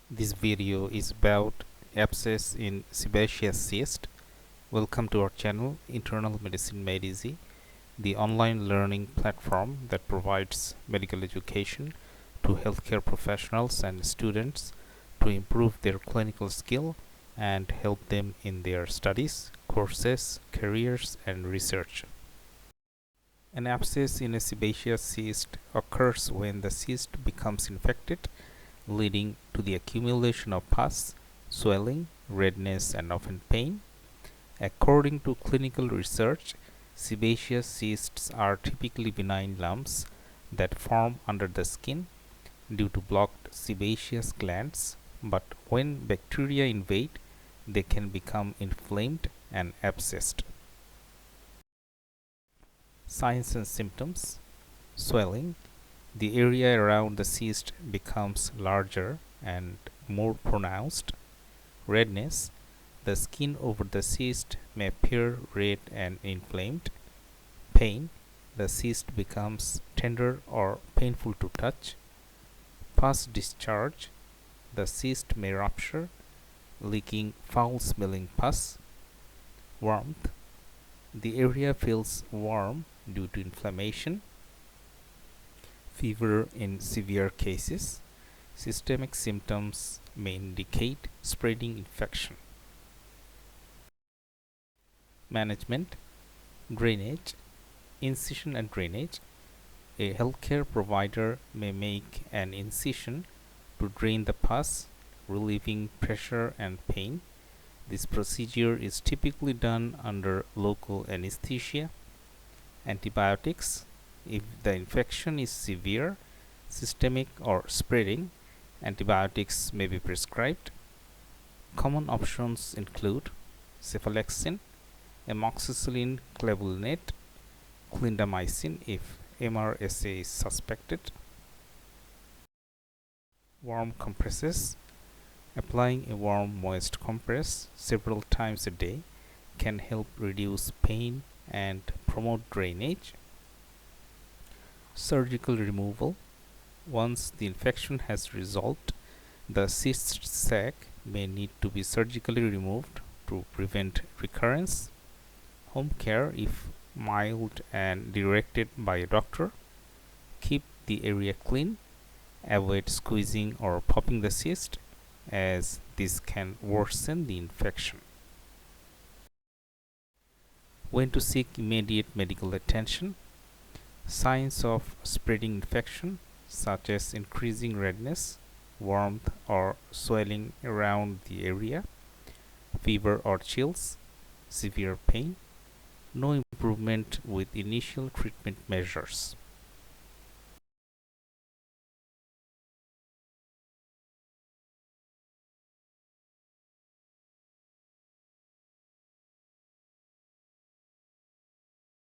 This video is about abscess in sebaceous cyst. Welcome to our channel, Internal Medicine Made Easy, the online learning platform that provides medical education to healthcare professionals and students to improve their clinical skill and help them in their studies, courses, careers, and research. An abscess in a sebaceous cyst occurs when the cyst becomes infected, leading to the accumulation of pus, swelling, redness, and often pain. According to clinical research, sebaceous cysts are typically benign lumps that form under the skin due to blocked sebaceous glands, but when bacteria invade, they can become inflamed and abscessed. Signs and symptoms: swelling. The area around the cyst becomes larger and more pronounced. Redness. The skin over the cyst may appear red and inflamed. Pain. The cyst becomes tender or painful to touch. Pus discharge. The cyst may rupture, leaking foul-smelling pus. Warmth. The area feels warm due to inflammation. Fever in severe cases. Systemic symptoms may indicate spreading infection. Management: drainage, incision and drainage. A healthcare provider may make an incision to drain the pus, relieving pressure and pain. This procedure is typically done under local anesthesia. Antibiotics: if the infection is severe, systemic, or spreading, antibiotics may be prescribed. Common options include cephalexin, amoxicillin clavulanate, clindamycin if MRSA is suspected. Warm compresses. Applying a warm, moist compress several times a day can help reduce pain and promote drainage. Surgical removal. Once the infection has resolved, the cyst sac may need to be surgically removed to prevent recurrence. Home care if mild and directed by a doctor. Keep the area clean. Avoid squeezing or popping the cyst, as this can worsen the infection. When to seek immediate medical attention: signs of spreading infection such as increasing redness, warmth or swelling around the area, fever or chills, severe pain, no improvement with initial treatment measures.